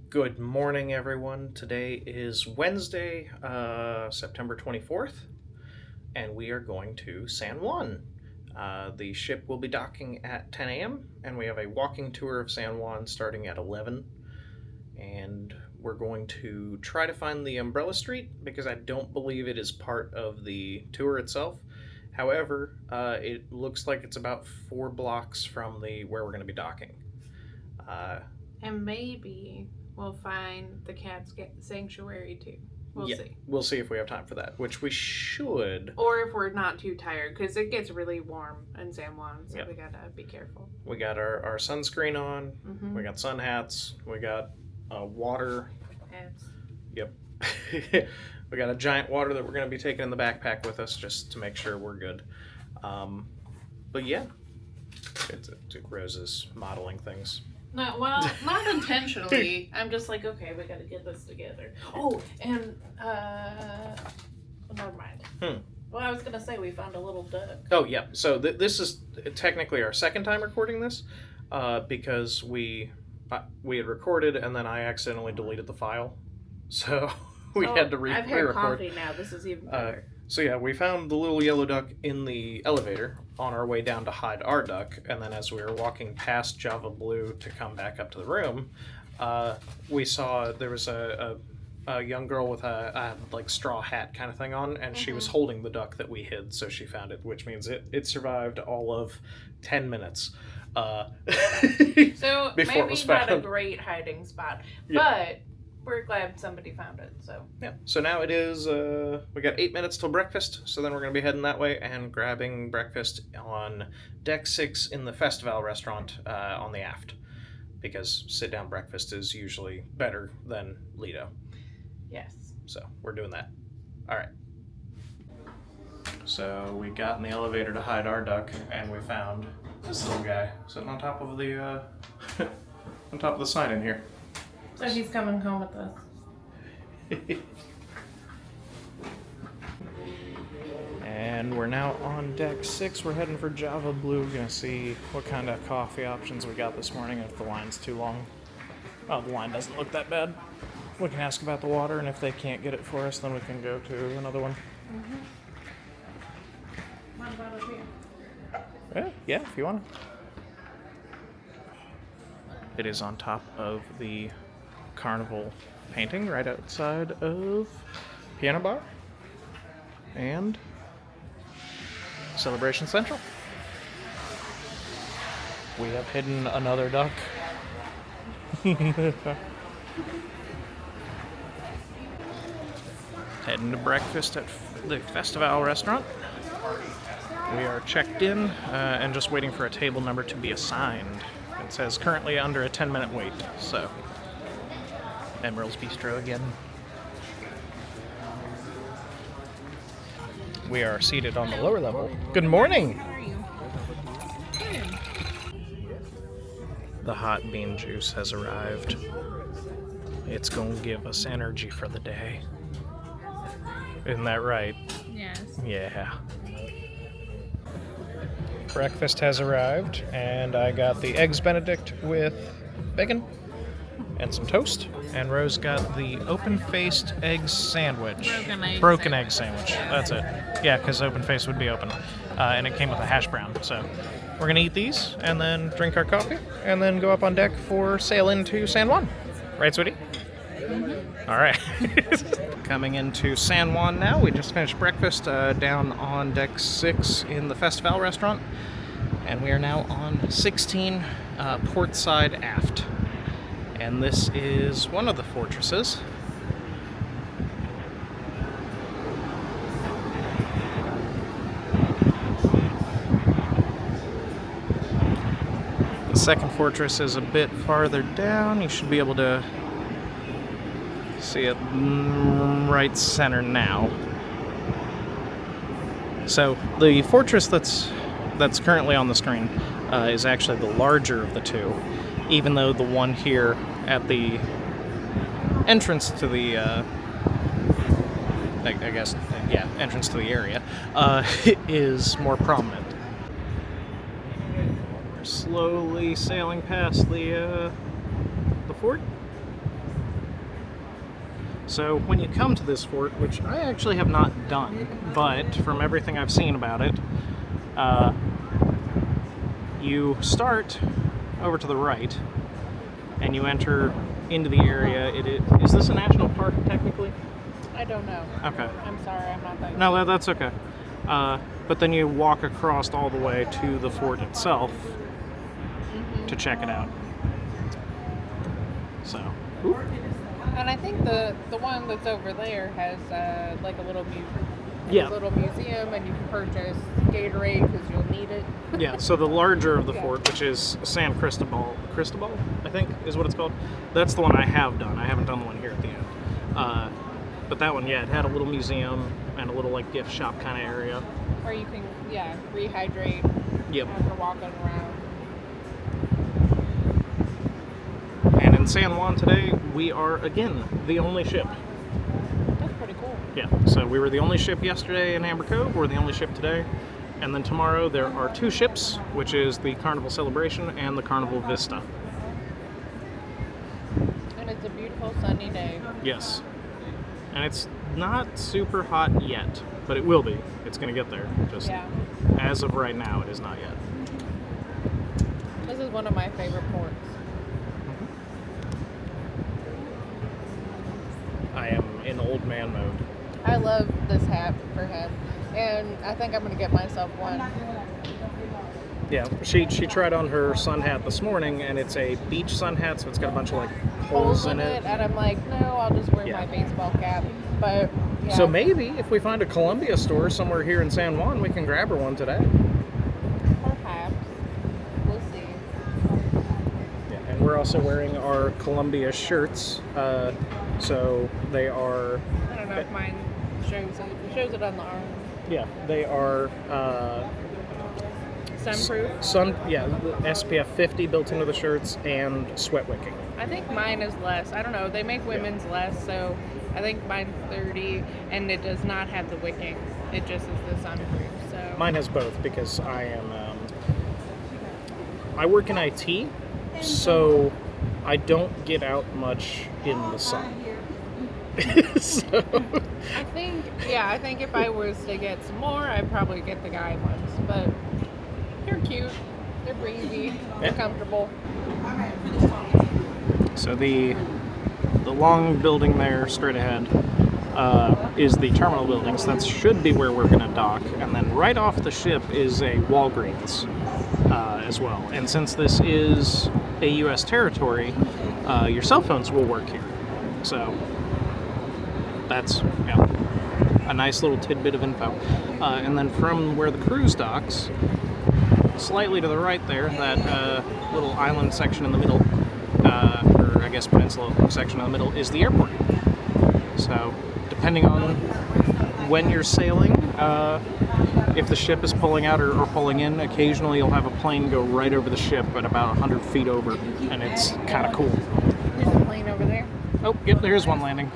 Good morning, everyone. Today is Wednesday, September 24th, and we are going to San Juan. The ship will be docking at 10 a.m., and we have a walking tour of San Juan starting at 11. And we're going to try to find the Umbrella Street because I don't believe it is part of the tour itself. However, it looks like it's about 4 blocks from where we're going to be docking. And maybe we'll find the cat's sanctuary too. We'll see. We'll see if we have time for that, which we should. Or if we're not too tired, because it gets really warm in San Juan, so we gotta be careful. We got our sunscreen on. Mm-hmm. We got sun hats. We got water. Hats. Yep. We got a giant water that we're going to be taking in the backpack with us just to make sure we're good. But yeah, it's Rose's modeling things. No, well, not intentionally. I'm just like, okay, we gotta get this together. Oh, and never mind. Well, I was gonna say we found a little duck. Oh yeah, so this is technically our second time recording this, because we had recorded and then I accidentally deleted the file, so we had to I've had coffee now. This is even better. So yeah, we found the little yellow duck in the elevator on our way down to hide our duck, and then as we were walking past Java Blue to come back up to the room, we saw there was a young girl with a like straw hat kind of thing on, and she was holding the duck that we hid, so she found it, which means it survived all of 10 minutes. So before maybe it was found. Not a great hiding spot, but we're glad somebody found it. So yeah. So now it is. We got 8 minutes till breakfast. So then we're gonna be heading that way and grabbing breakfast on deck 6 in the Festival restaurant on the aft, because sit down breakfast is usually better than Lido. Yes. So we're doing that. All right. So we got in the elevator to hide our duck, and we found this little guy sitting on top of the on top of the sign in here. So he's coming home with us. And we're now on deck 6. We're heading for Java Blue. We're gonna see what kind of coffee options we got this morning. If the line's too long, well, the line doesn't look that bad. We can ask about the water, and if they can't get it for us, then we can go to another one. What about up here? Yeah, if you want to. It is on top of the Carnival painting right outside of Piano Bar and Celebration Central. We have hidden another duck. Heading to breakfast at the Festival restaurant. We are checked in and just waiting for a table number to be assigned. It says currently under a 10-minute wait, so Emerald's Bistro again. We are seated on the lower level. Good morning! How are you? Good. The hot bean juice has arrived. It's gonna give us energy for the day. Isn't that right? Yes. Yeah. Breakfast has arrived, and I got the Eggs Benedict with bacon and some toast, and Rose got the open-faced egg sandwich. Broken egg sandwich. That's it. Yeah, because open-faced would be open. And it came with a hash brown. So we're going to eat these, and then drink our coffee, and then go up on deck for sail into San Juan. Right, sweetie? Mm-hmm. All right. Coming into San Juan now. We just finished breakfast down on deck 6 in the Festival restaurant, and we are now on 16 port side aft. And this is one of the fortresses. The second fortress is a bit farther down. You should be able to see it right center now. So the fortress that's currently on the screen is actually the larger of the two, even though the one here at the entrance to the entrance to the area is more prominent. We're slowly sailing past the fort. So when you come to this fort, which I actually have not done, but from everything I've seen about it, you start over to the right, and you enter into the area. Is this a national park, technically? I don't know. Okay. I'm sorry, I'm not that. No, that's okay. But then you walk across all the way to the fort itself to check it out. So. Ooh. And I think the one that's over there has like a little museum, and you can purchase Gatorade because you'll need it. Yeah, so the larger of the fort, which is San Cristobal, I think is what it's called. That's the one I have done. I haven't done the one here at the end. But that one, yeah, it had a little museum and a little like gift shop kind of area. Or you can, rehydrate after walking around. And in San Juan today, we are again the only ship. That's pretty cool. Yeah, so we were the only ship yesterday in Amber Cove, we're the only ship today. And then tomorrow there are 2 ships, which is the Carnival Celebration and the Carnival Vista. And it's a beautiful sunny day. Yes. And it's not super hot yet, but it will be. It's going to get there. Just as of right now, it is not yet. This is one of my favorite ports. I am in old man mode. I love this hat for him, and I think I'm going to get myself one. Yeah, she tried on her sun hat this morning, and it's a beach sun hat, so it's got a bunch of like holes in it. And I'm like, no, I'll just wear my baseball cap. But so maybe if we find a Columbia store somewhere here in San Juan, we can grab her one today. Perhaps. We'll see. Yeah, and we're also wearing our Columbia shirts. So they are. I don't know if mine shows it. It shows it on the arm. Yeah, they are. Sunproof? The SPF 50 built into the shirts and sweat wicking. I think mine is less. I don't know. They make women's less, so I think mine's 30, and it does not have the wicking. It just is the sunproof. So mine has both because I am. I work in IT, so I don't get out much in the sun. So. I think if I was to get some more, I'd probably get the guy ones, but. They're cute, they're breezy, they're comfortable. So the long building there straight ahead is the terminal building, so that should be where we're going to dock. And then right off the ship is a Walgreens as well. And since this is a U.S. territory, your cell phones will work here. So that's a nice little tidbit of info. And then from where the cruise docks, slightly to the right there, that little island section in the middle, or I guess peninsula section in the middle, is the airport. So, depending on when you're sailing, if the ship is pulling out or pulling in, occasionally you'll have a plane go right over the ship at about 100 feet over, and it's kind of cool. There's a plane over there. Oh, yep, there's one landing.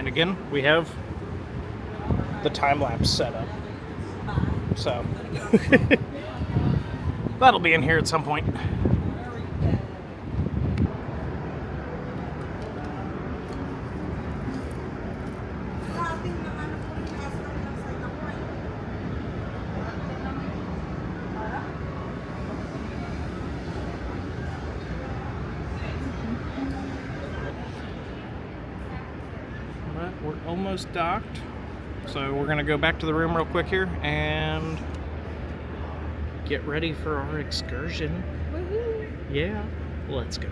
Again, we have the time-lapse setup, so that'll be in here at some point. We're almost docked, so we're gonna go back to the room real quick here and get ready for our excursion. Woohoo! Yeah, let's go.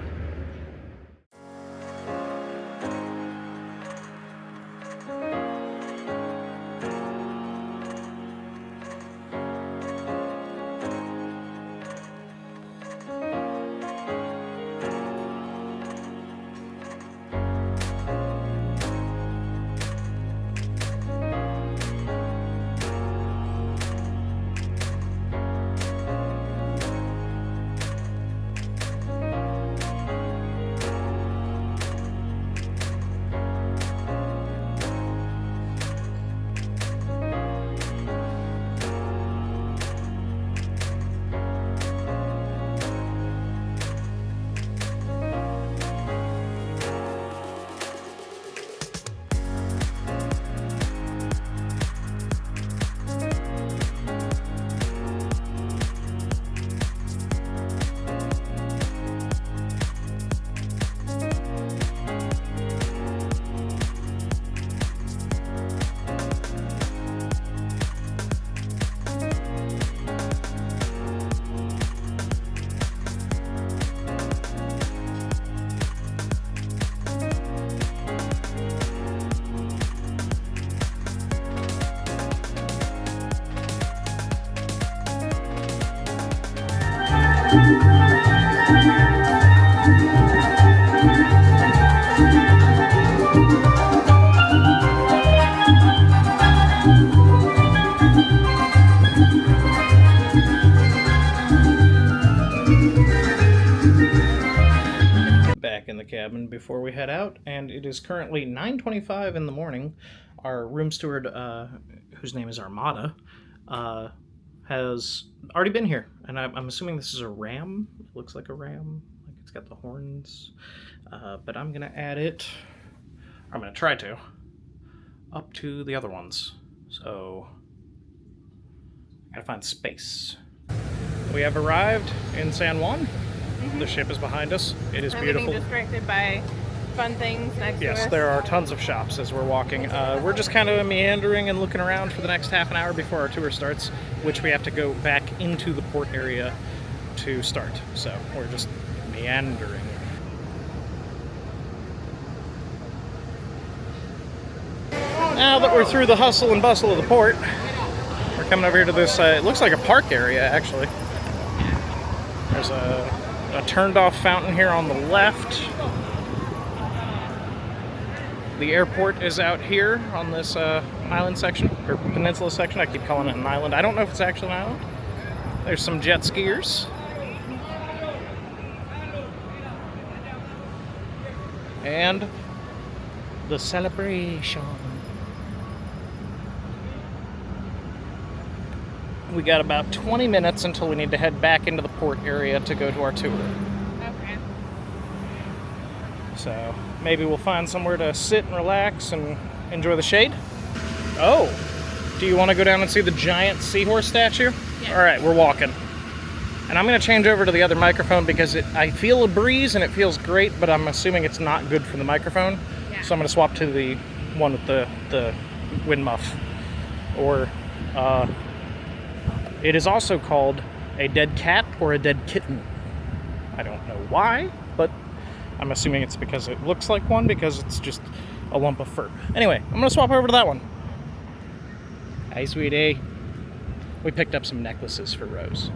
cabin before we head out, and it is currently 9:25 in the morning. Our room steward, whose name is Armada, has already been here, and I'm assuming this is a ram. It looks like a ram, like it's got the horns, but I'm gonna add it, or I'm gonna try to, up to the other ones. So I gotta find space. We have arrived in San Juan. The ship is behind us. It is beautiful. Getting distracted by fun things next to us. Yes, there are tons of shops as we're walking. We're just kind of meandering and looking around for the next half an hour before our tour starts, which we have to go back into the port area to start. So we're just meandering. Now that we're through the hustle and bustle of the port, we're coming over here to this, it looks like a park area actually. There's a turned off fountain here on the left. The airport is out here on this island section, or peninsula section. I keep calling it an island. I don't know if it's actually an island. There's some jet skiers. And the celebration. We got about 20 minutes until we need to head back into the port area to go to our tour. Okay. So maybe we'll find somewhere to sit and relax and enjoy the shade. Oh, do you want to go down and see the giant seahorse statue? Yeah. All right, we're walking. And I'm going to change over to the other microphone because I feel a breeze and it feels great, but I'm assuming it's not good for the microphone. Yeah. So I'm going to swap to the one with the wind muff. Or it is also called a dead cat or a dead kitten. I don't know why, but I'm assuming it's because it looks like one, because it's just a lump of fur. Anyway, I'm gonna swap over to that one. Hi, sweetie. We picked up some necklaces for Rose.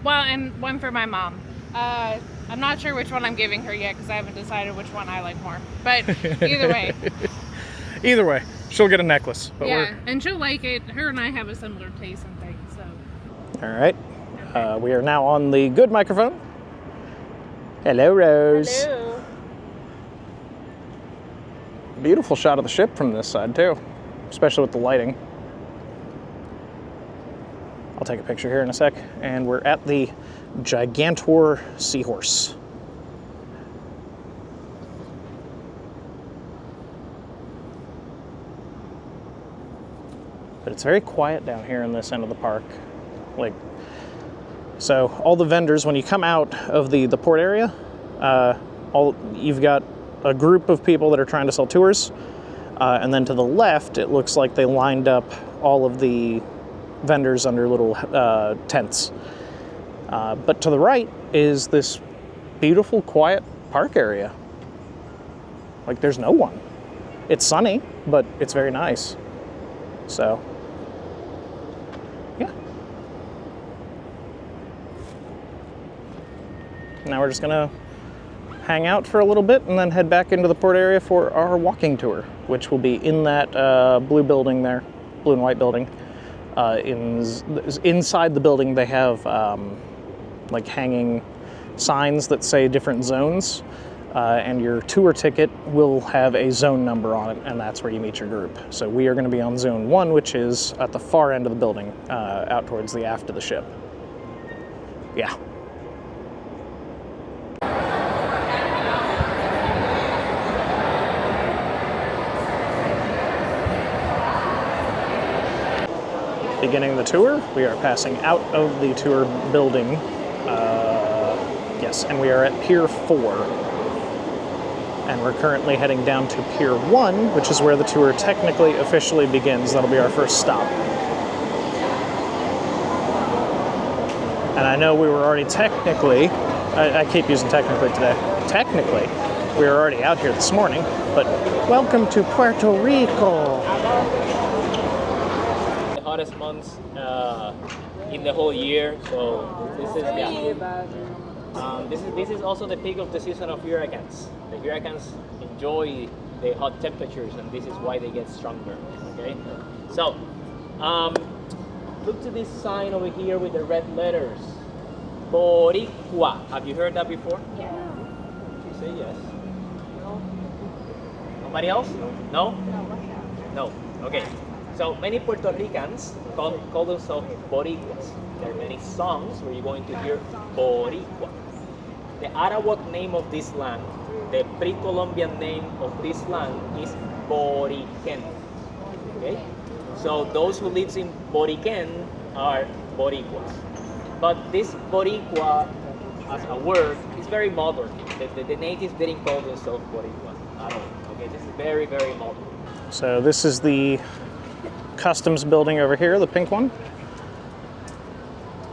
Well, and one for my mom. I'm not sure which one I'm giving her yet because I haven't decided which one I like more. But either way. Either way, she'll get a necklace. But yeah, and she'll like it. Her and I have a similar taste in things, so. All right. We are now on the good microphone. Hello, Rose. Hello. Beautiful shot of the ship from this side, too, especially with the lighting. I'll take a picture here in a sec. And we're at the Gigantor Seahorse. But it's very quiet down here in this end of the park. So all the vendors, when you come out of the port area, you've got a group of people that are trying to sell tours, and then to the left, it looks like they lined up all of the vendors under little tents. But to the right is this beautiful, quiet park area. Like, there's no one. It's sunny, but it's very nice. So, yeah. Now we're just gonna hang out for a little bit and then head back into the port area for our walking tour, which will be in that blue building there, blue and white building. Inside the building, they have like hanging signs that say different zones, and your tour ticket will have a zone number on it, and that's where you meet your group. So we are going to be on zone 1, which is at the far end of the building, out towards the aft of the ship. Yeah. Beginning the tour, we are passing out of the tour building. Yes, and we are at Pier 4. And we're currently heading down to Pier 1, which is where the tour technically officially begins. That'll be our first stop. And I know we were already technically, I keep using technically today. Technically, we were already out here this morning, but welcome to Puerto Rico. Hottest months in the whole year, so this is this is also the peak of the season of hurricanes. The hurricanes enjoy the hot temperatures, and this is why they get stronger. Okay, so look to this sign over here with the red letters, Boricua. Have you heard that before? Yeah. You say yes. Anybody else? No? No. Okay. So many Puerto Ricans call themselves Boricuas. There are many songs where you're going to hear Boricua. The Arawak name of this land, the pre-Columbian name of this land is Boriquen. Okay? So those who live in Boriquen are Boricuas. But this Boricua as a word is very modern. The natives didn't call themselves Boricua at all. Okay, this is very, very modern. So this is the customs building over here, the pink one.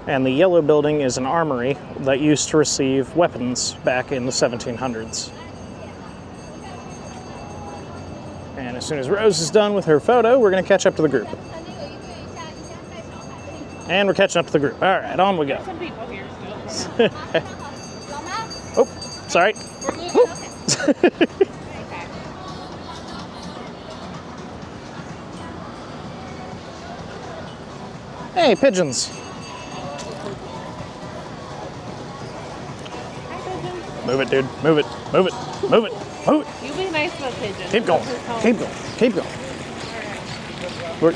And the yellow building is an armory that used to receive weapons back in the 1700s. And as soon as Rose is done with her photo, we're going to catch up to the group. And we're catching up to the group. All right, on we go. Some people here still. Oh, sorry. Hey, pigeons. Move it, dude. Move it. Move it. Move it. Move it. You be nice to a pigeon. Keep going. Keep going. Keep going. We're...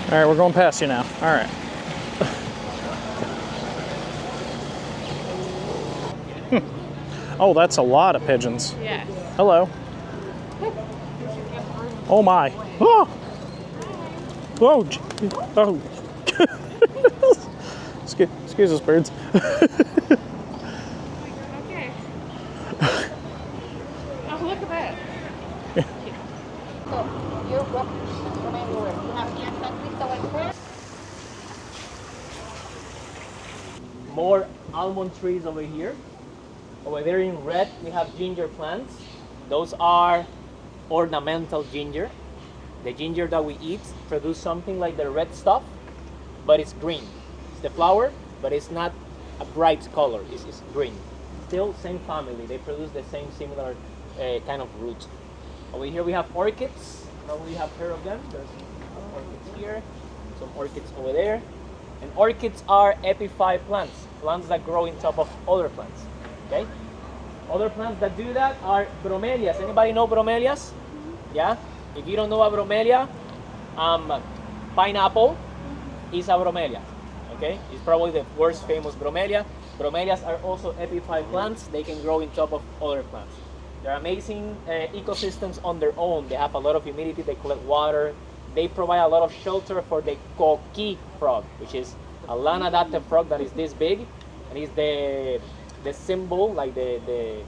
All right, we're going past you now. All right. Oh, that's a lot of pigeons. Yes. Hello. Oh my. Oh. Oh. Oh. Excuse us, birds. Okay. Oh, look at that. More almond trees over here. Over there in red, we have ginger plants. Those are ornamental ginger. The ginger that we eat produce something like the red stuff, but it's green. It's the flower, but it's not a bright color. It's green. Still same family. They produce the same similar kind of root. Over here we have orchids. Probably you have heard of them. There's some orchids here, some orchids over there. And orchids are epiphyte plants, plants that grow in top of other plants. Okay? Other plants that do that are bromelias. Anybody know bromelias? Yeah? If you don't know a bromelia, pineapple is a bromelia. Okay? It's probably the worst famous bromelia. Bromelias are also epiphyte plants. They can grow in top of other plants. They're amazing ecosystems on their own. They have a lot of humidity, they collect water. They provide a lot of shelter for the coqui frog, which is a land-adapted frog that is this big, and is the symbol, like the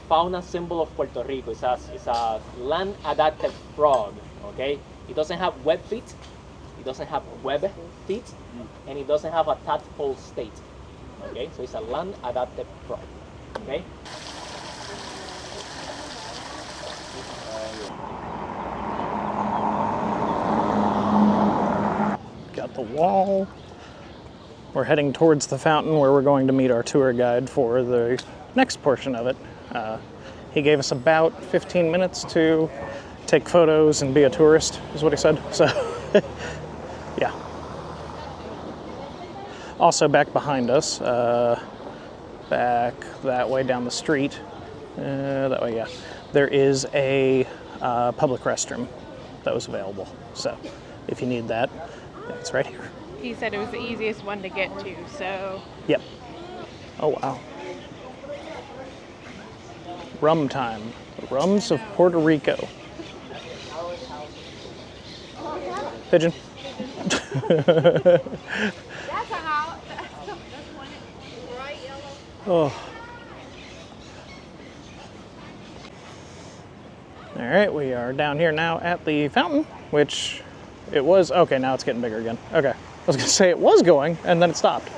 fauna symbol of Puerto Rico. It's a land-adapted frog. Okay, it doesn't have web feet, it doesn't have web feet, and it doesn't have a tadpole state. Okay, so it's a land-adapted frog. Okay. Got the wall. We're heading towards the fountain where we're going to meet our tour guide for the next portion of it. He gave us about 15 minutes to take photos and be a tourist, is what he said. So, yeah. Also back behind us, back that way down the street, that way, yeah, there is a public restroom that was available. So, if you need that, it's right here. He said it was the easiest one to get to, so. Yep. Oh, wow. Rum time. The rums of Puerto Rico. Pigeon. Oh. All right, we are down here now at the fountain, which it was, okay, now it's getting bigger again. Okay, I was gonna say it was going, and then it stopped.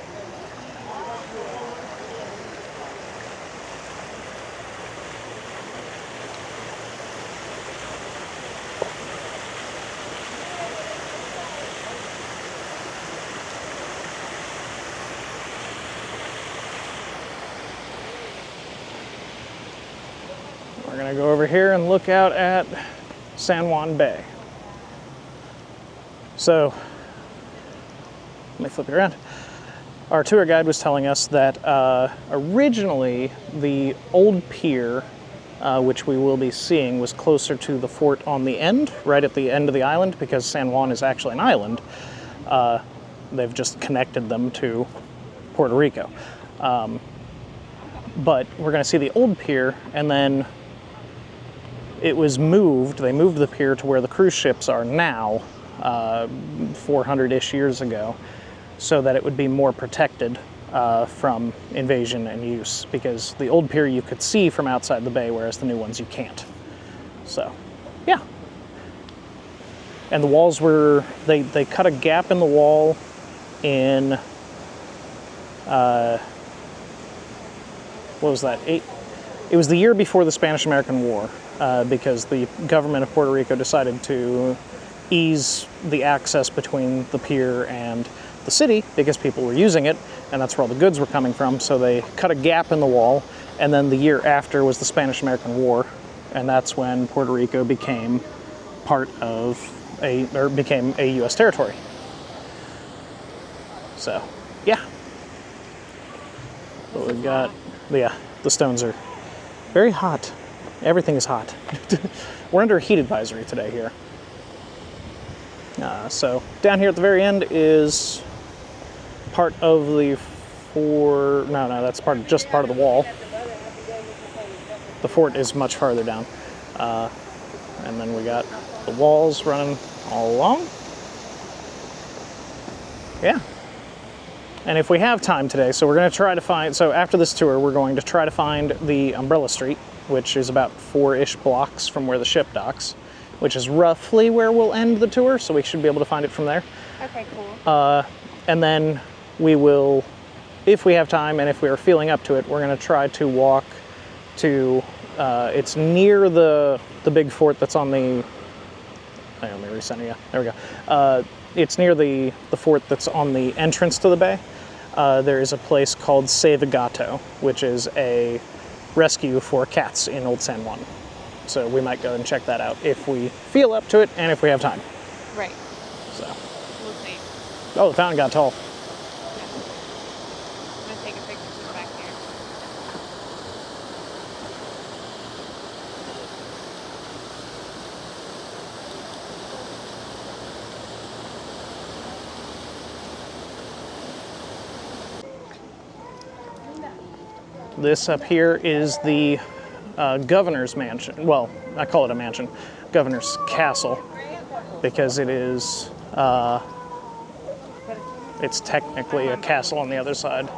We're gonna go over here and look out at San Juan Bay. So, let me flip it around. our tour guide was telling us that originally the old pier, which we will be seeing, was closer to the fort on the end, right at the end of the island, because San Juan is actually an island. They've just connected them to Puerto Rico. But we're going to see the old pier, and then it was moved. They moved the pier to where the cruise ships are now, 400-ish years ago, so that it would be more protected from invasion and use, because the old pier you could see from outside the bay, whereas the new ones you can't. So, yeah. And the walls were, they cut a gap in the wall in, what was that, it was the year before the Spanish-American War, because the government of Puerto Rico decided to ease the access between the pier and the city because people were using it, and that's where all the goods were coming from. So they cut a gap in the wall, and then the year after was the Spanish-American War, and that's when Puerto Rico became part of became a U.S. territory. So, yeah. But we've got, yeah, the stones are very hot. Everything is hot. We're under a heat advisory today here. So down here at the very end is part of the that's just part of the wall. The fort is much farther down. And then we got the walls running all along. Yeah. And if we have time today, so we're going to try to find, so after this tour, we're going to try to find the Umbrella Street, which is about 4-ish blocks from where the ship docks, which is roughly where we'll end the tour, so we should be able to find it from there. Okay, cool. And then we will, if we have time and if we are feeling up to it, we're going to try to walk to, it's near the big fort that's on the, let me resend it, yeah, there we go. It's near the fort that's on the entrance to the bay. There is a place called Save a Gato, which is a rescue for cats in Old San Juan. So we might go and check that out if we feel up to it and if we have time. Right. So. We'll see. Oh, the fountain got tall. I'm going to take a picture from back here. This up here is the governor's mansion. Well, I call it a mansion, governor's castle, because it is, it's technically a castle on the other side.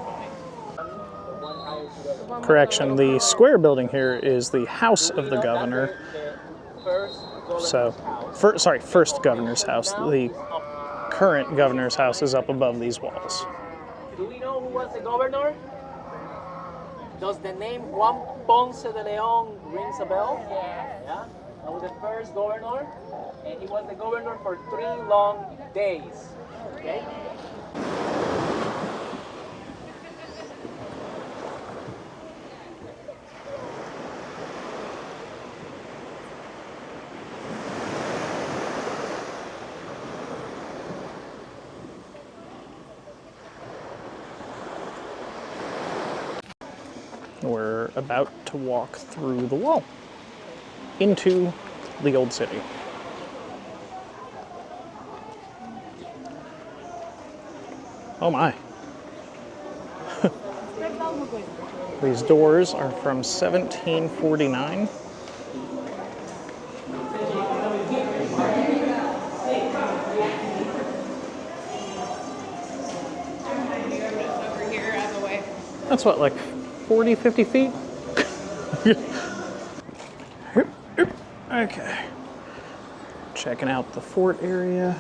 Correction, the square building here is the house of the governor. So, first governor's house. The current governor's house is up above these walls. Do we know who was the governor? Does the name Juan Ponce de Leon rings a bell? Yeah. That was the first governor, and he was the governor for 3 long days. Okay? We're about to walk through the wall into the old city. Oh my. These doors are from 1749. Over here, out of the way. That's what, like 40, 50 feet? Okay. Checking out the fort area.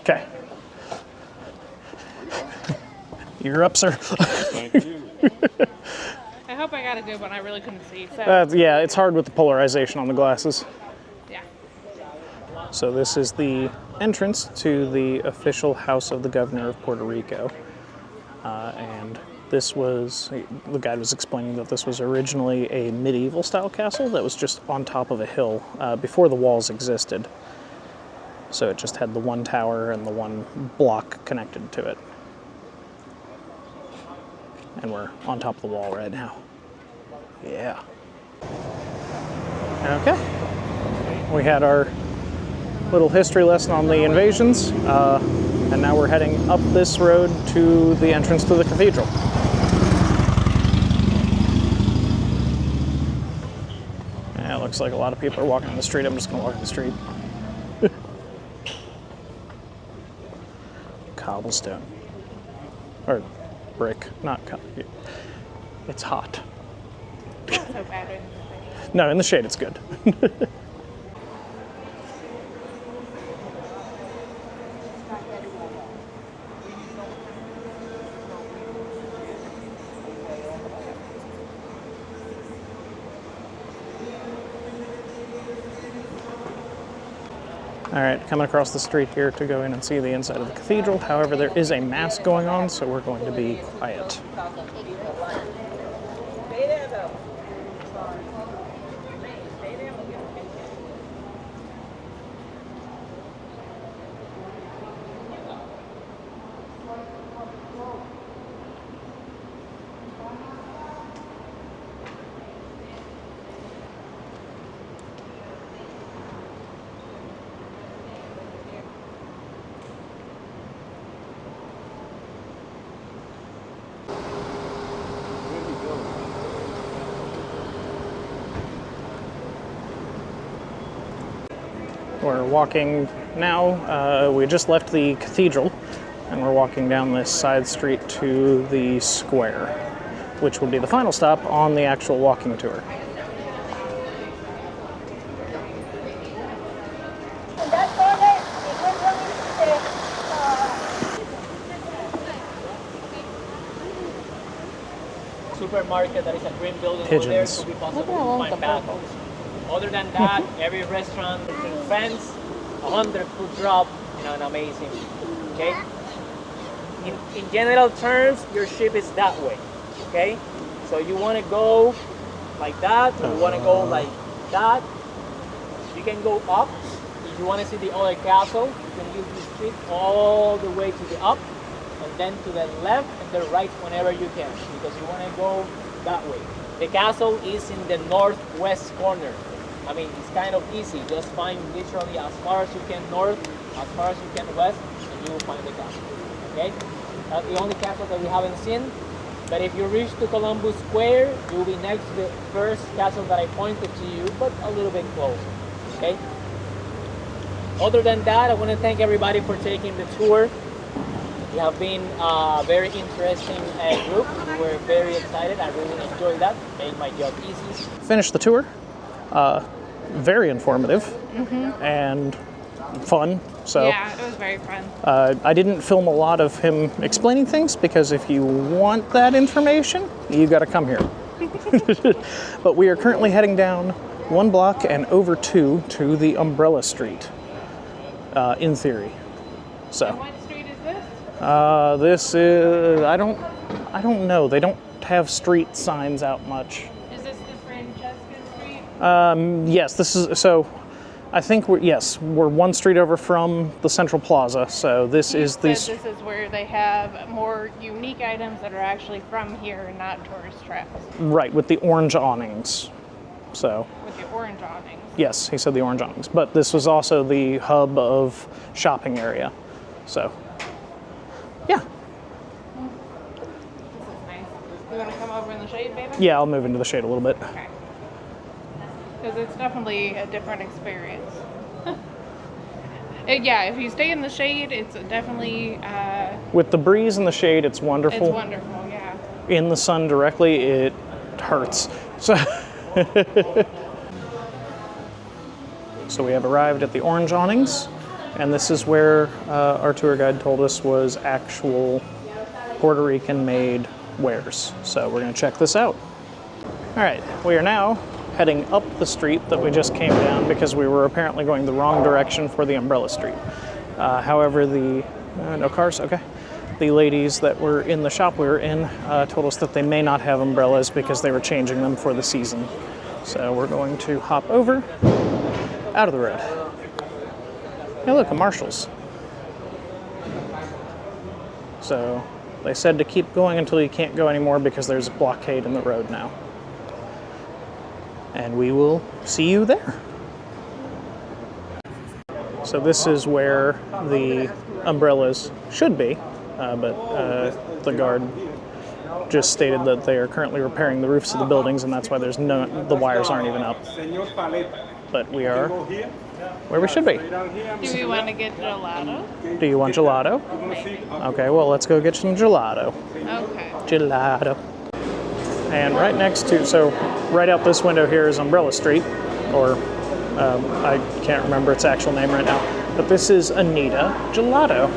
Okay. You're up, sir. Thank you. I hope I got a good one. I really couldn't see. So. Yeah, it's hard with the polarization on the glasses. Yeah. So this is the entrance to the official house of the governor of Puerto Rico. And This was, the guide was explaining that this was originally a medieval style castle that was just on top of a hill before the walls existed. So it just had the one tower and the one block connected to it. And we're on top of the wall right now. Yeah. Okay. We had our little history lesson on the invasions, and now we're heading up this road to the entrance to the cathedral. Yeah, it looks like a lot of people are walking on the street. I'm just gonna walk in the street. Cobblestone. Or brick, not cobblestone. It's hot. Not so bad in the shade. No, in the shade it's good. All right, coming across the street here to go in and see the inside of the cathedral. However, there is a mass going on, so we're going to be quiet. We're walking now, we just left the cathedral, and we're walking down this side street to the square, which will be the final stop on the actual walking tour. Supermarket, that is a green building Pigeons. over there, so we possibly find battles. Other than that, every restaurant, friends, 100 food drop, and amazing. Okay. In general terms, your ship is that way. Okay. So you want to go like that, or you want to go like that. You can go up. If you want to see the other castle, you can use this street all the way to the up, and then to the left and the right whenever you can, because you want to go that way. The castle is in the northwest corner. I mean, it's kind of easy. Just find literally as far as you can north, as far as you can west, and you will find the castle. Okay? That's the only castle that we haven't seen. But if you reach to Columbus Square, you'll be next to the first castle that I pointed to you, but a little bit closer. Okay? Other than that, I want to thank everybody for taking the tour. You have been a very interesting group. We were very excited. I really enjoyed that. Made my job easy. Finished the tour. Very informative and fun. So Yeah, it was very fun. I didn't film a lot of him explaining things because if you want that information, you got to come here. But we are currently heading down 1 block and over 2 to the Umbrella Street, in theory. So And what street is this? this is I don't know. They don't have street signs out much. Is this the Francesca Street? Yes, this is so. I think we're 1 street over from the Central Plaza. So this is the. This is where they have more unique items that are actually from here and not tourist traps. Right, with the orange awnings. So. With the orange awnings. Yes, he said the orange awnings. But this was also the hub of shopping area. So. Yeah. This is nice. You want to come over in the shade, baby? Yeah, I'll move into the shade a little bit. Okay. Because it's definitely a different experience. Yeah, if you stay in the shade, it's definitely. With the breeze and the shade, it's wonderful. It's wonderful, yeah. In the sun directly, it hurts. So. So we have arrived at the orange awnings, and this is where our tour guide told us was actual Puerto Rican made wares. So we're going to check this out. All right, we are now heading up the street that we just came down because we were apparently going the wrong direction for the Umbrella Street. However, no cars, okay. the ladies that were in the shop we were in told us that they may not have umbrellas because they were changing them for the season. So we're going to hop over out of the road. Hey, look, a Marshall's. So they said to keep going until you can't go anymore because there's a blockade in the road now. And we will see you there. So this is where the umbrellas should be, but the guard just stated that they are currently repairing the roofs of the buildings, and that's why the wires aren't even up. But we are where we should be. Do we want to get gelato? Do you want gelato? Maybe. Okay, well, let's go get some gelato. Okay. Gelato. And right next to, so right out this window here is Umbrella Street, or I can't remember its actual name right now, but this is Anita Gelato.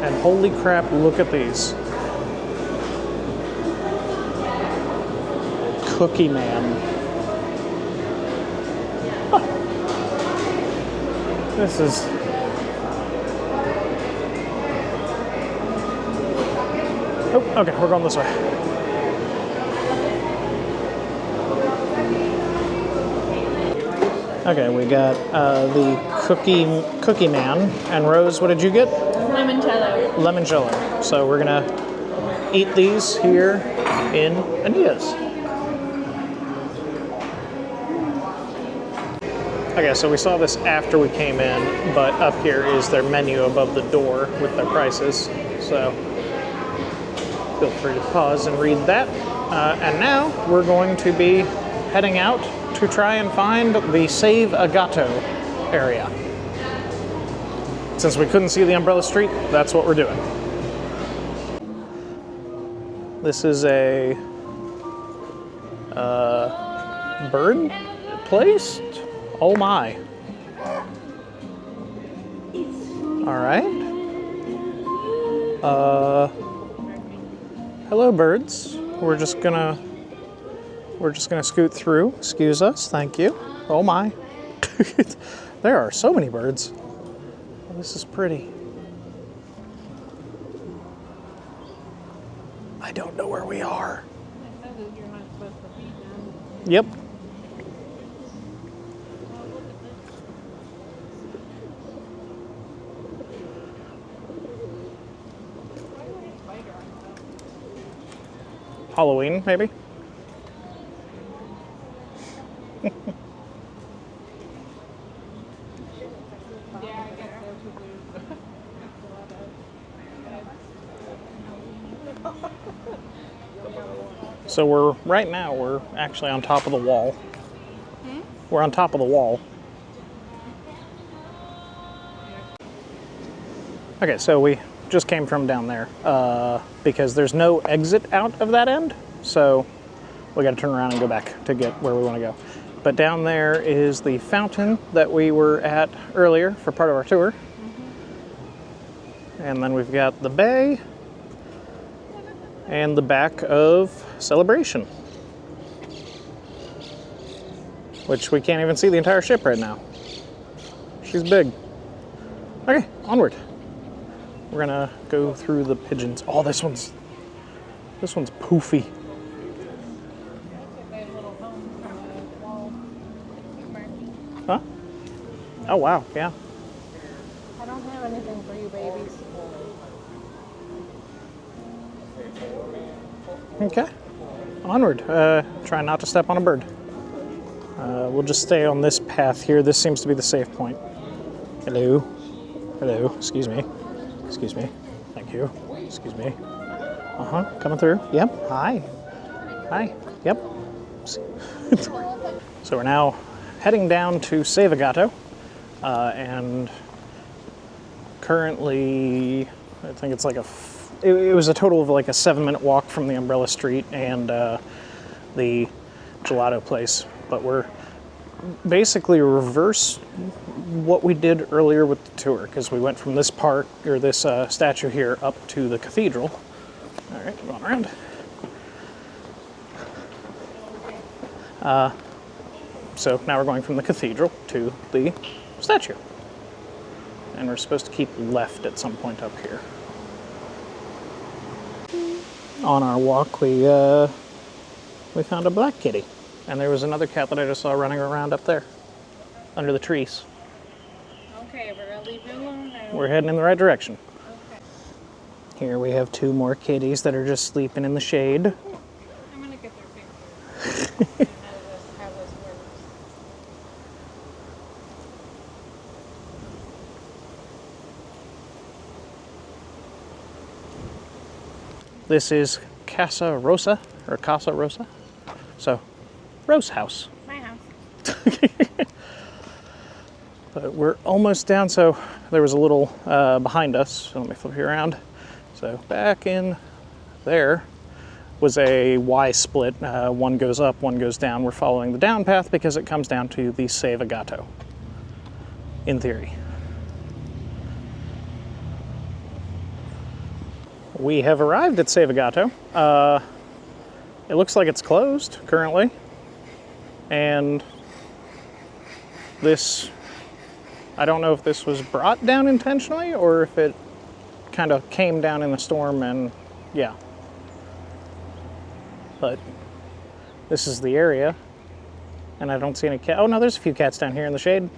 And holy crap, look at these. Cookie Man. Huh. This is... Oh, okay, we're going this way. Okay, we got the Cookie Man. And Rose, what did you get? Limoncello. Limoncello. So we're gonna eat these here in Anita's. Okay, so we saw this after we came in, but up here is their menu above the door with their prices. So feel free to pause and read that. And now we're going to be heading out to try and find the Save a Gato area. Since we couldn't see the Umbrella Street, that's what we're doing. This is a bird place? Oh my. All right. Hello, birds. We're just gonna scoot through. Excuse us. Thank you. Oh my. There are so many birds. Oh, this is pretty. I don't know where we are. Yep. Halloween, maybe? So we're actually on top of the wall. We're on top of the wall. Okay, so we just came from down there because there's no exit out of that end, so we got to turn around and go back to get where we want to go. But down there is the fountain that we were at earlier for part of our tour. And then we've got the bay and the back of Celebration, which we can't even see the entire ship right now. She's big. Okay, onward. We're gonna go through the pigeons. Oh, this one's poofy. Huh? Oh wow, yeah. I don't have anything for you babies. Okay, onward. Try not to step on a bird. We'll just stay on this path here. This seems to be the safe point. Hello. Hello. Excuse me. Excuse me. Thank you. Excuse me. Coming through. Yep. Hi. Hi. Yep. So we're now heading down to Save a Gato, and currently, I think it's like it was a total of like a 7-minute walk from the Umbrella Street and the gelato place, but we're basically reverse what we did earlier with the tour, because we went from this park, or this statue here, up to the cathedral. All right, going around. So now we're going from the cathedral to the statue. And we're supposed to keep left at some point up here. On our walk, we found a black kitty, and there was another cat that I just saw running around up there, under the trees. Okay, we're gonna leave you alone now. We're heading in the right direction. Okay. Here we have 2 more kitties that are just sleeping in the shade. I'm gonna get their picture. I know how this works. This is Casa Rosa, or Casa Rosa. So, Rose House. My house. But we're almost down, so there was a little behind us. So let me flip you around. So back in there was a Y split. One goes up, one goes down. We're following the down path because it comes down to the Save a Gato, in theory. We have arrived at Save a Gato. It looks like it's closed currently. And this, I don't know if this was brought down intentionally or if it kind of came down in the storm and yeah. But this is the area and I don't see any cat. Oh no, there's a few cats down here in the shade.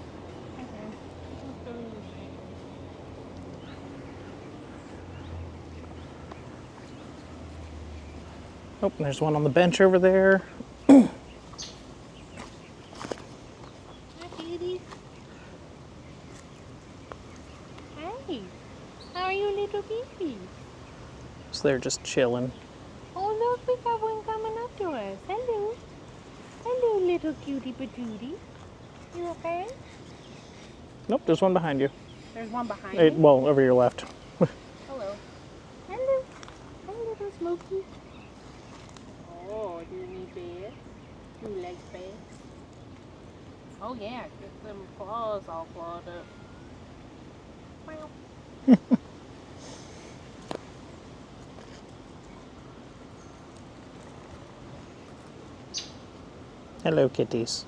Oh, and there's one on the bench over there. Hi, kitty. Hey, how are you, little baby? So they're just chilling. Oh, look, we got one coming up to us. Hello. Hello, little cutie patootie. You okay? Nope, there's one behind you. There's one behind me. Well, over your left. Hello. Hello. Hi, little Smokey. Oh, do you need bed? You like bed? Oh, yeah, get them claws all clawed up. Wow. Hello, kitties.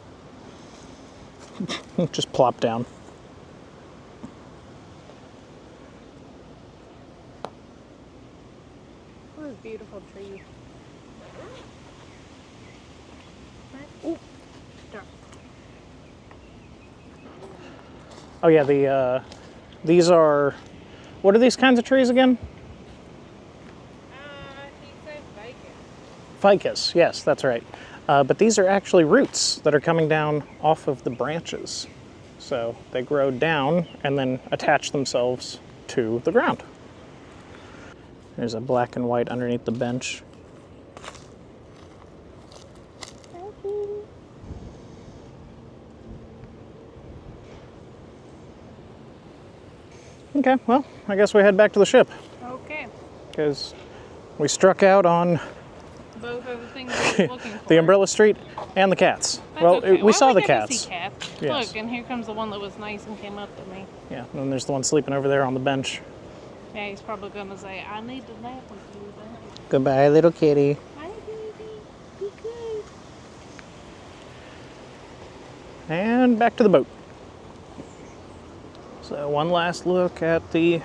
Just plop down. What a beautiful tree. Oh, dark. Oh yeah, these are, what are these kinds of trees again? He said ficus. Ficus, yes, that's right. But these are actually roots that are coming down off of the branches. So they grow down and then attach themselves to the ground. There's a black and white underneath the bench. Okay, well, I guess we head back to the ship. Okay. Because we struck out on Both of the things we were looking for. the umbrella street and the cats. That's Well, okay. we saw the get to cats. see cats. Yes. Look, and here comes the one that was nice and came up to me. Yeah, and then there's the one sleeping over there on the bench. Yeah, he's probably going to say, I need to nap with you. Goodbye, little kitty. Hi, baby. Be good. And back to the boat. So one last look at the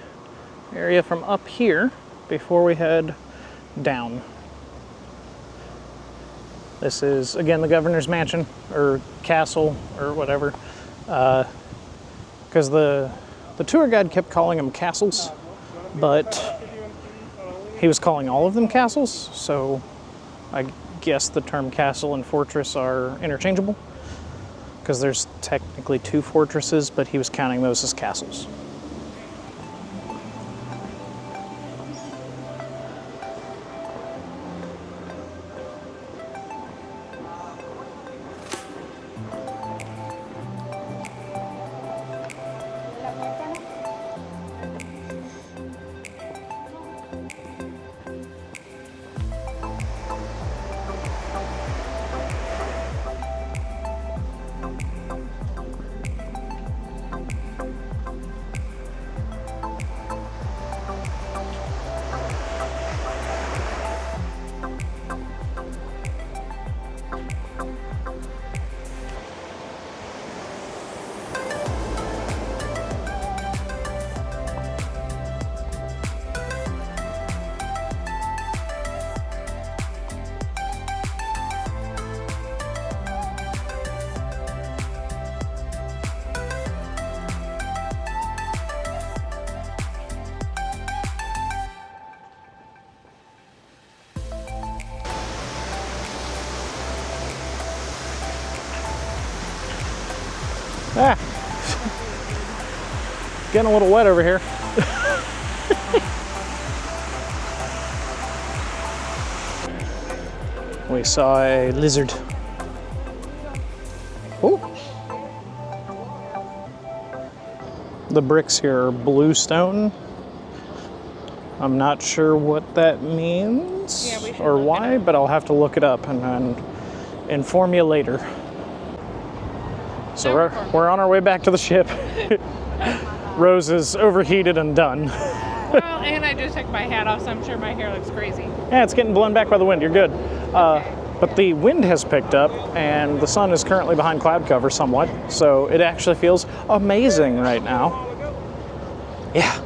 area from up here before we head down. This is, again, the governor's mansion, or castle, or whatever. Because the tour guide kept calling them castles, but he was calling all of them castles, so I guess the term castle and fortress are interchangeable. Because there's technically 2 fortresses, but he was counting those as castles. Ah. Getting a little wet over here. We saw a lizard. Oh. The bricks here are bluestone. I'm not sure what that means or why, but I'll have to look it up and then inform you later. So we're on our way back to the ship. Rose is overheated and done. Well, and I just took my hat off, so I'm sure my hair looks crazy. Yeah, it's getting blown back by the wind. You're good. But the wind has picked up, and the sun is currently behind cloud cover somewhat, so it actually feels amazing right now. Yeah.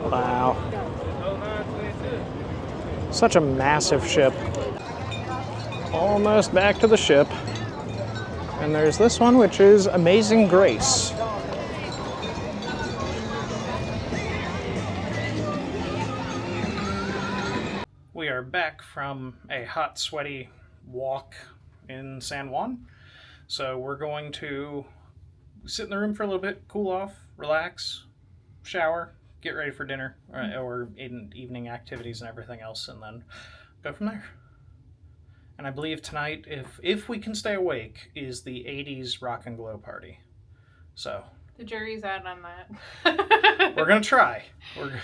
Wow. Such a massive ship. Almost back to the ship. And there's this one, which is Amazing Grace. We are back from a hot, sweaty walk in San Juan. So we're going to sit in the room for a little bit, cool off, relax, shower, get ready for dinner or evening activities and everything else, and then go from there. And I believe tonight, if we can stay awake, is the 80s Rock and Glow party. So the jury's out on that. We're gonna try. We're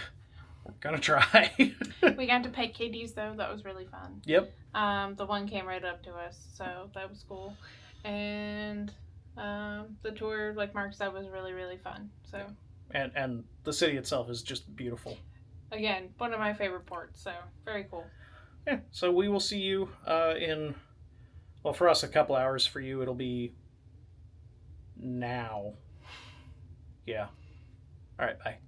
gonna try. We got to pet kitties though. That was really fun. Yep. The one came right up to us, so that was cool. And the tour, like Mark said, was really, really fun. So. And the city itself is just beautiful. Again, one of my favorite ports. So very cool. Yeah. So we will see you in, well, for us a couple hours. For you, it'll be now. Yeah. All right. Bye.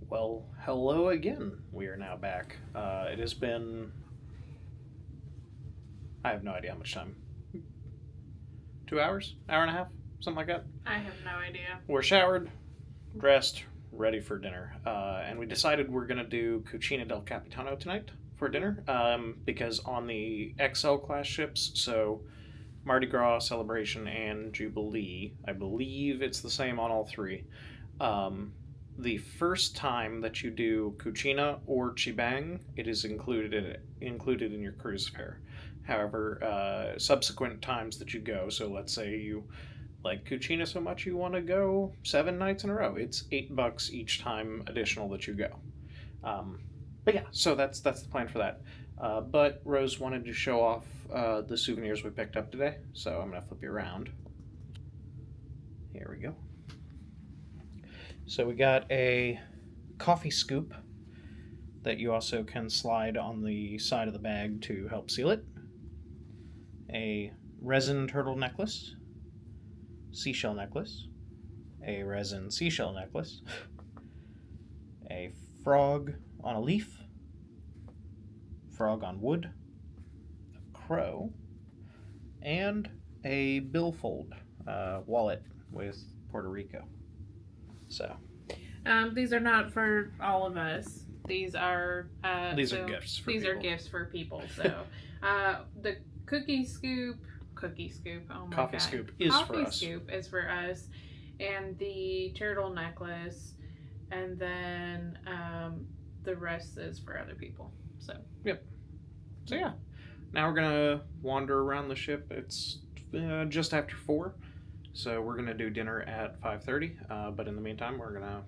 Well, hello again. We are now back. It has been, I have no idea how much time. 2 hours? Hour and a half? Something like that? I have no idea. We're showered, dressed, ready for dinner. And we decided we're going to do Cucina del Capitano tonight for dinner. Because on the XL class ships, so Mardi Gras, Celebration, and Jubilee, I believe it's the same on all three. The first time that you do Cucina or Chibang, it is included in your cruise fare. However, subsequent times that you go, so let's say you like Cucina so much you want to go 7 nights in a row, it's $8 each time additional that you go. But yeah, so that's the plan for that. But Rose wanted to show off the souvenirs we picked up today, so I'm going to flip you around. Here we go. So we got a coffee scoop that you also can slide on the side of the bag to help seal it. A resin turtle necklace, seashell necklace, a resin seashell necklace, a frog on a leaf, frog on wood, a crow, and a billfold wallet with Puerto Rico. So these are not for all of us. These are these are gifts for people. These are gifts for people. So the coffee scoop. Oh my Coffee God. scoop is for us. Coffee scoop is for us, and the turtle necklace, and then the rest is for other people. So yep. So yeah, now we're gonna wander around the ship. It's just after 4. So we're going to do dinner at 5:30, but in the meantime, we're going to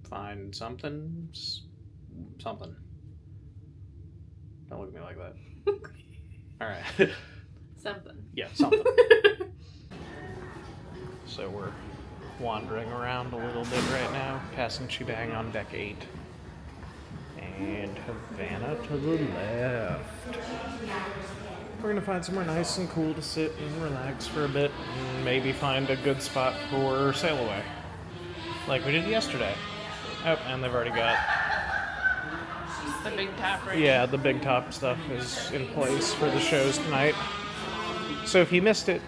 find something. Don't look at me like that. All right. Something. Yeah, something. So we're wandering around a little bit right now, passing Chibang on deck 8. And Havana to the left. We're going to find somewhere nice and cool to sit and relax for a bit and maybe find a good spot for sail away. Like we did yesterday. Oh, and they've already got... The big top right Yeah, the big top stuff is in place for the shows tonight. So if you missed it,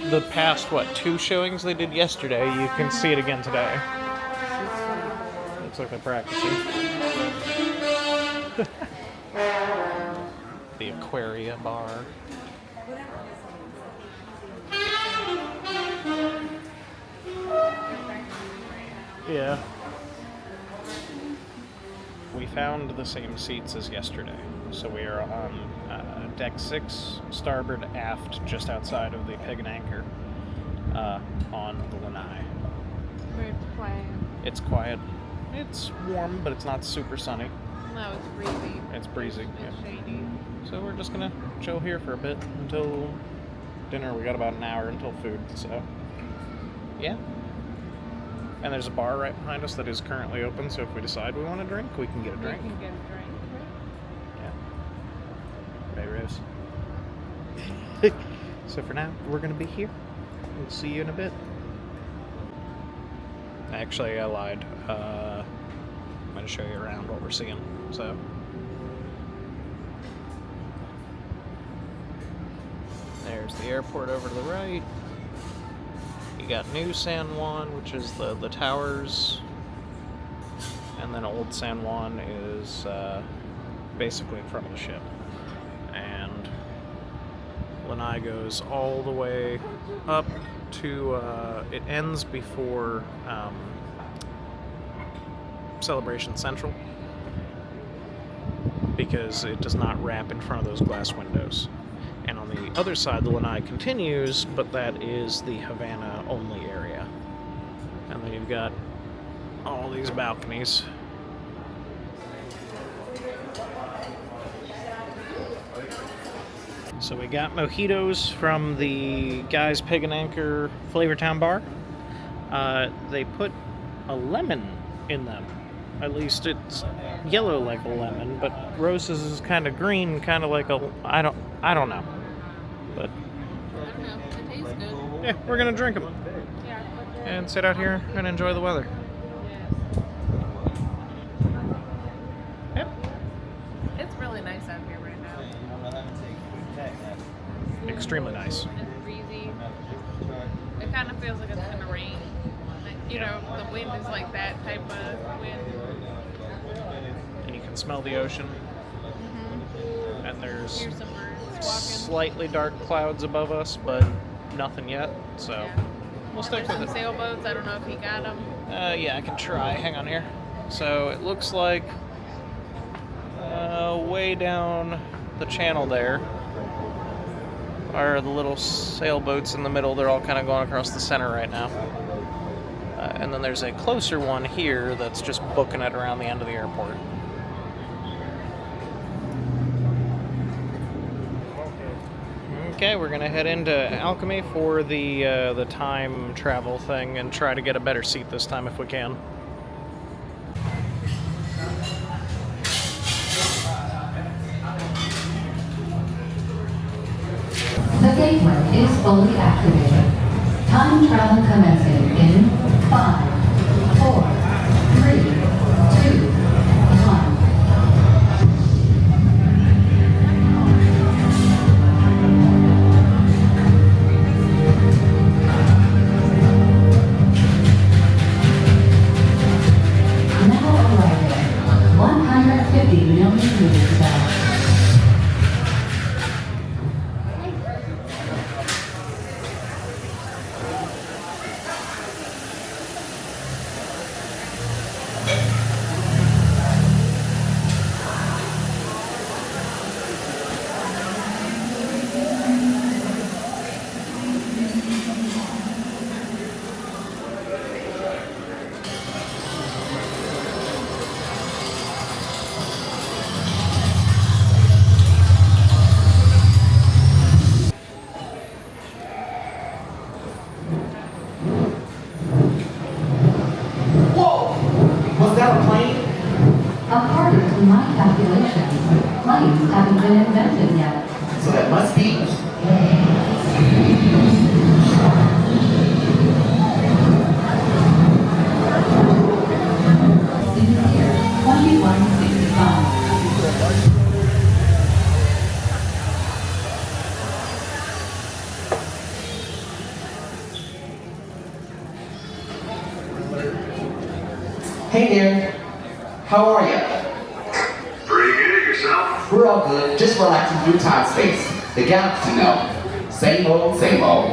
the past, 2 showings they did yesterday, you can see it again today. Looks like they're practicing. The Aquaria bar. Yeah. We found the same seats as yesterday. So we are on deck 6, starboard aft, just outside of the peg and anchor, on the lanai. Where it's quiet. It's quiet. It's warm, but it's not super sunny. No, it's breezy. It's breezy. It's Yeah. shady. So we're just gonna chill here for a bit until dinner. We got about an hour until food, so yeah. And there's a bar right behind us that is currently open, so if we decide we want a drink, we can get a drink. We can get a drink. Yeah. Right, Rose? So for now, we're gonna be here. We'll see you in a bit. Actually, I lied. I'm gonna show you around what we're seeing. So. There's the airport over to the right. You got New San Juan, which is the towers. And then Old San Juan is basically in front of the ship. And Lanai goes all the way up to, it ends before Celebration Central, because it does not wrap in front of those glass windows. And on the other side, the lanai continues, but that is the Havana only area. And then you've got all these balconies. So we got mojitos from the Guy's Pig and Anchor Flavortown bar. They put a lemon in them. At least it's yellow like a lemon, but Rose's is kind of green, kind of like a I don't know. But I don't know. It tastes good. yeah, we're gonna drink them Yeah. and sit out here and enjoy the weather. Yep. It's really nice out here right now. Extremely nice. It's breezy. It kind of feels like it's gonna rain. Like, you know, the wind is like that type of wind. And you can smell the ocean. Mm-hmm. And there's Here's some birds walking. slightly dark clouds above us, but nothing yet. So Yeah. we'll stick There's with some it. sailboats. I don't know if he got them. Yeah, I can try. Hang on here. So it looks like way down the channel there are the little sailboats in the middle. They're all kind of going across the center right now. And then there's a closer one here that's just booking it around the end of the airport. Okay, we're gonna head into Alchemy for the time travel thing and try to get a better seat this time if we can. The gateway is fully activated. Time travel commencing in 5, 4, 3, 2, 1. Now arriving 150 million meters out. Was that a plane? According to my calculations, planes haven't been invented yet. So that must be. In the year 2165. Hey there. How are you? Pretty good, yourself? We're all good. Just relaxing through time space. The galaxy, you know. Same old, same old.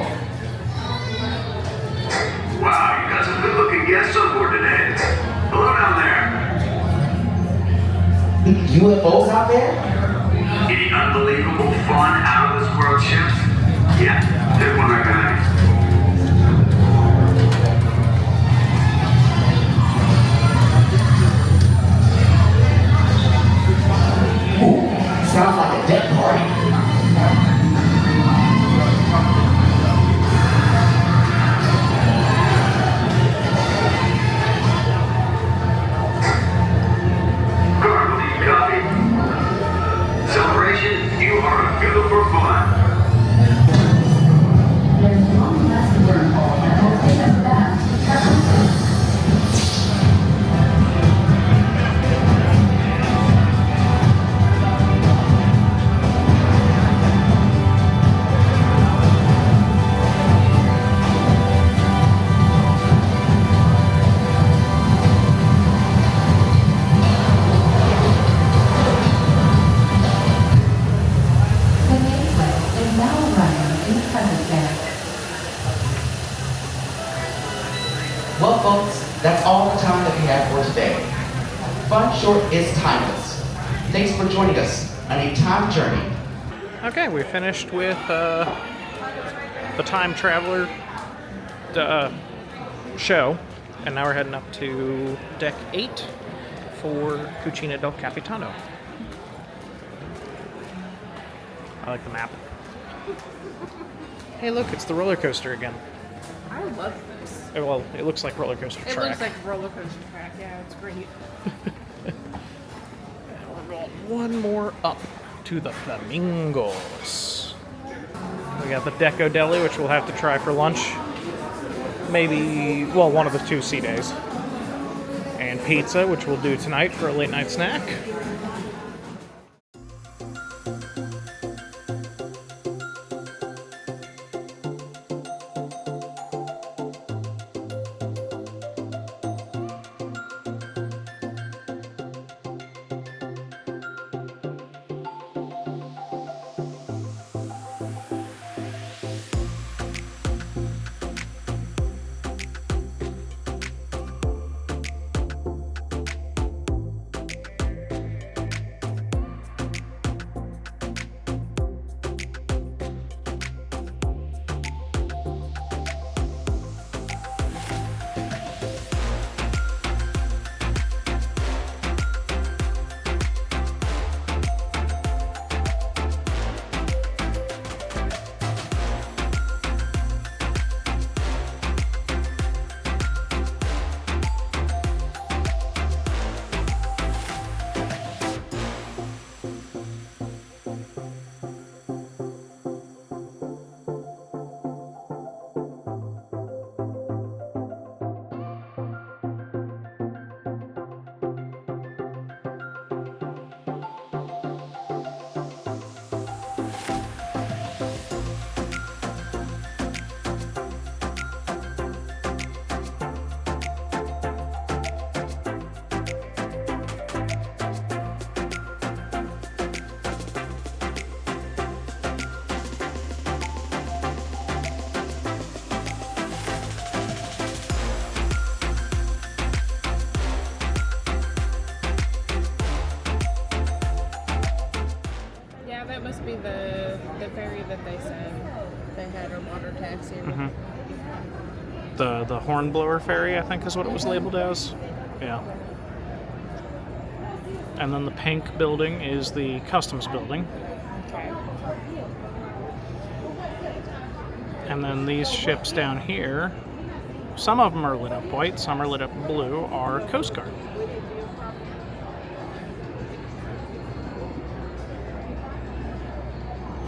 Wow, you got some good-looking guests on board today. down there? UFOs out there? Any unbelievable fun out of this world ships? Yeah, there's one right behind you. Ooh, sounds like a deck party. Copy. Celebration, you are a go for fun. There's one last wormhole that will take us back to Carnival. The Nightlife is now running in present day. Well, folks, that's all the time that we have for today. Fun Short is timeless. Thanks for joining us on a time journey. Okay, we finished with the Time Traveler show, and now we're heading up to Deck 8 for Cucina del Capitano. I like the map. Hey, look, it's the roller coaster again. I love this. Well, it looks like roller coaster It track. looks like a roller coaster track. Yeah, it's great. We're going one more up to the Flamingos. We got the Deco Deli, which we'll have to try for lunch. Maybe, well, one of the 2 sea days. And pizza, which we'll do tonight for a late night snack. Yeah, that must be the ferry that they said they had a water taxi. The Hornblower Ferry, I think is what it was labeled as. Yeah. And then the pink building is the customs building. Okay. And then these ships down here, some of them are lit up white, some are lit up blue, are Coast Guard.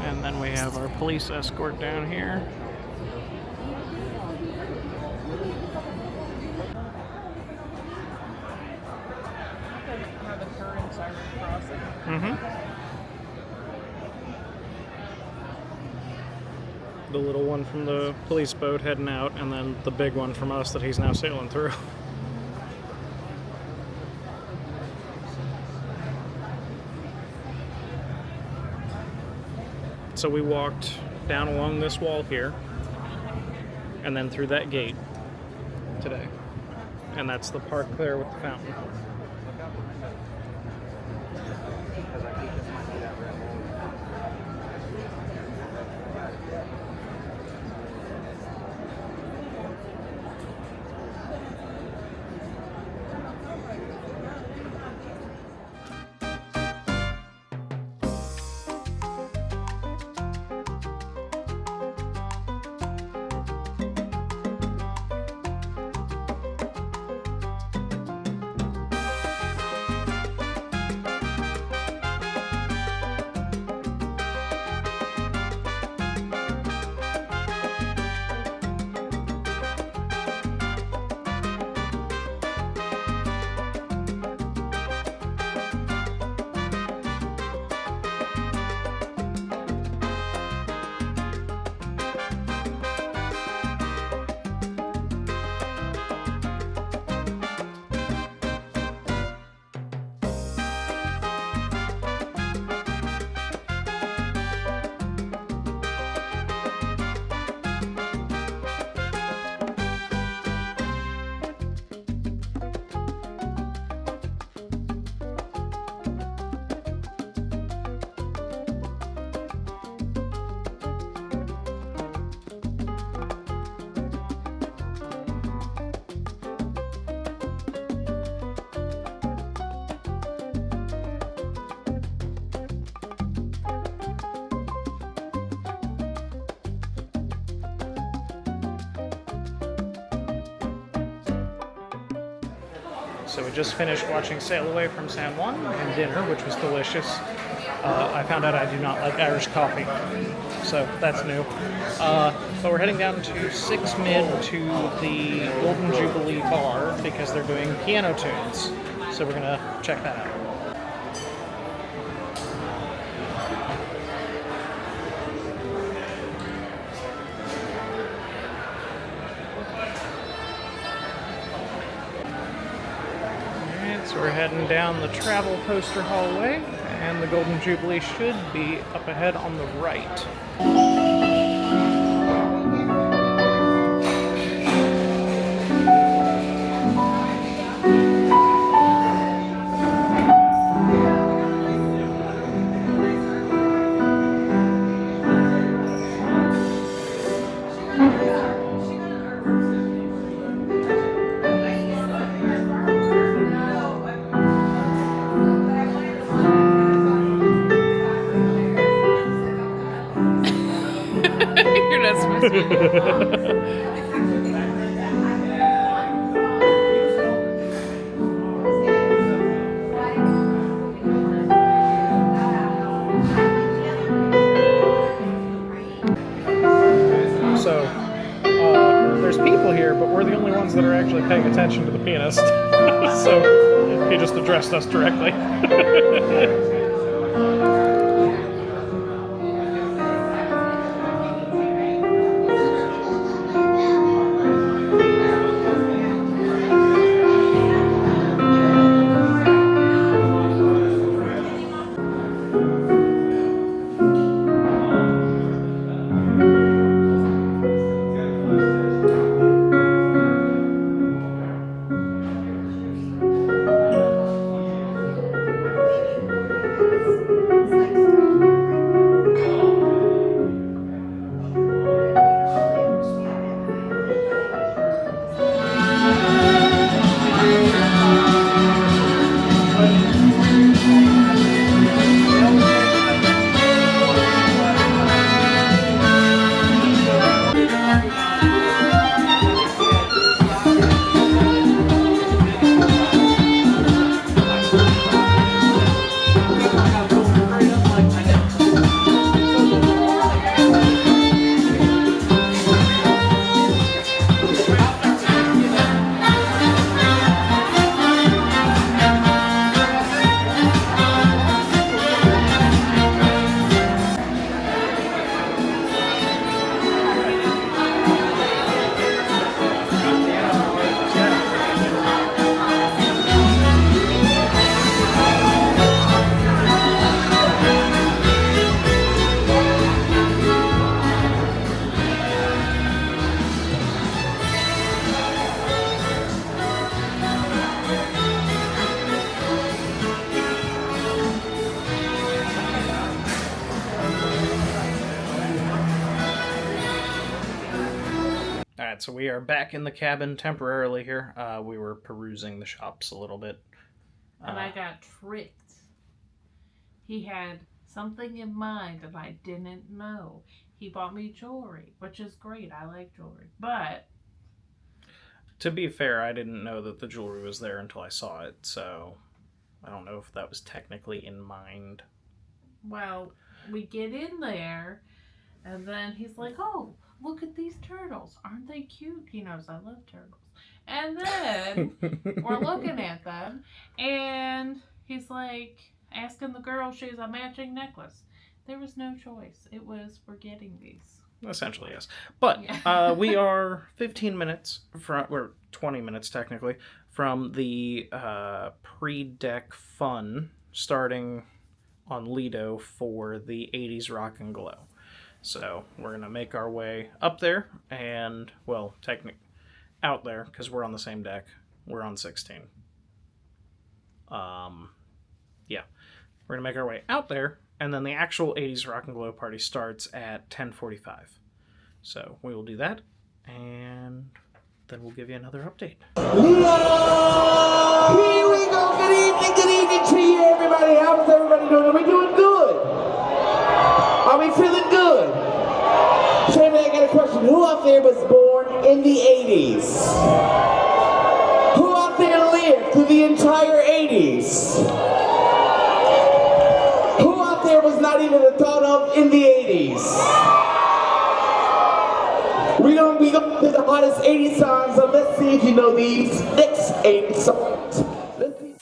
And then we have our police escort down here. How the currents are crossing. Mm-hmm. The little one from the police boat heading out, and then the big one from us that he's now sailing through. So we walked down along this wall here, and then through that gate today. And that's the park there with the fountain. So we just finished watching Sail Away from San Juan and dinner, which was delicious. I found out I do not like Irish coffee, so that's new. But we're heading down to 6 Mid to the Golden Jubilee Bar because they're doing piano tunes. So we're gonna check that out. So we're heading down the travel poster hallway, and the Golden Jubilee should be up ahead on the right. You're not supposed to. So, there's people here, but we're the only ones that are actually paying attention to the pianist. So, he just addressed us directly. Alright, so we are back in the cabin temporarily here. We were perusing the shops a little bit. And I got tricked. He had something in mind that I didn't know. He bought me jewelry, which is great. I like jewelry. But to be fair, I didn't know that the jewelry was there until I saw it, so I don't know if that was technically in mind. Well, we get in there, and then he's like, oh, look at these turtles. Aren't they cute? He knows I love turtles. And then we're looking at them, and he's like asking the girl if she has a matching necklace. There was no choice. It was, we're getting these. Essentially, yes. But Yeah. we are 15 minutes from, or 20 minutes technically, from the pre-deck fun starting on Lido for the 80s Rock and Glow. So we're going to make our way up there and, well, out there because we're on the same deck. We're on 16. Yeah. We're going to make our way out there, and then the actual 80s Rock and Glow party starts at 10:45. So we will do that, and then we'll give you another update. Here we go. Good evening to you, everybody. How's everybody doing? Are we doing good? Are we feeling good? Sammy, I got a question. Who out there was born in the 80s? Who out there lived through the entire 80s? Who out there was not even thought of in the 80s? We're going to do the hottest 80s songs, so let's see if you know these next 80 songs. Let's see.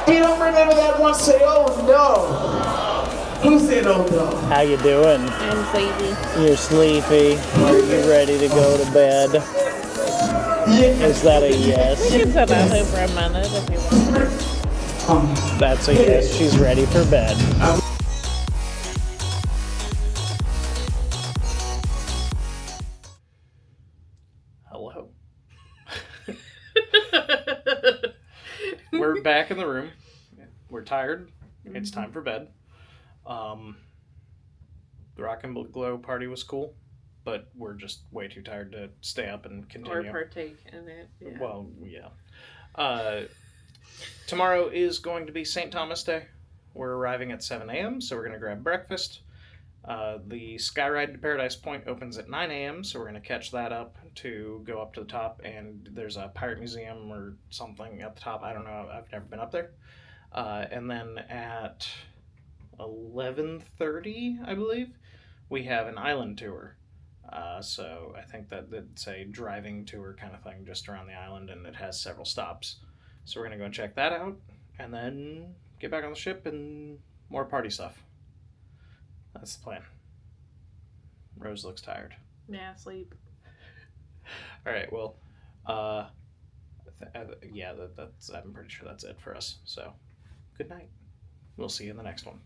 If you don't remember that one, say, oh no. Who said oh no? How you doing? I'm sleepy. You're sleepy. Are you ready to go to bed? Is that a yes? You can sit out here for a minute if you want. That's a yes. She's ready for bed. Hello. We're back in the room. We're tired. It's time for bed. The Rock and Glow party was cool, but we're just way too tired to stay up and continue. Or partake in it. Yeah. Well, yeah. Tomorrow is going to be St. Thomas Day. We're arriving at 7 a.m., so we're going to grab breakfast. The Sky Ride to Paradise Point opens at 9 a.m., so we're going to catch that up to go up to the top, and there's a pirate museum or something at the top. I don't know. I've never been up there. And then at 11:30, I believe, we have an island tour. So I think that it's a driving tour kind of thing just around the island, and it has several stops. So we're going to go and check that out, and then get back on the ship and more party stuff. That's the plan. Rose looks tired. Yeah, sleep. All right, well, yeah, that's. I'm pretty sure that's it for us. So, good night. We'll see you in the next one.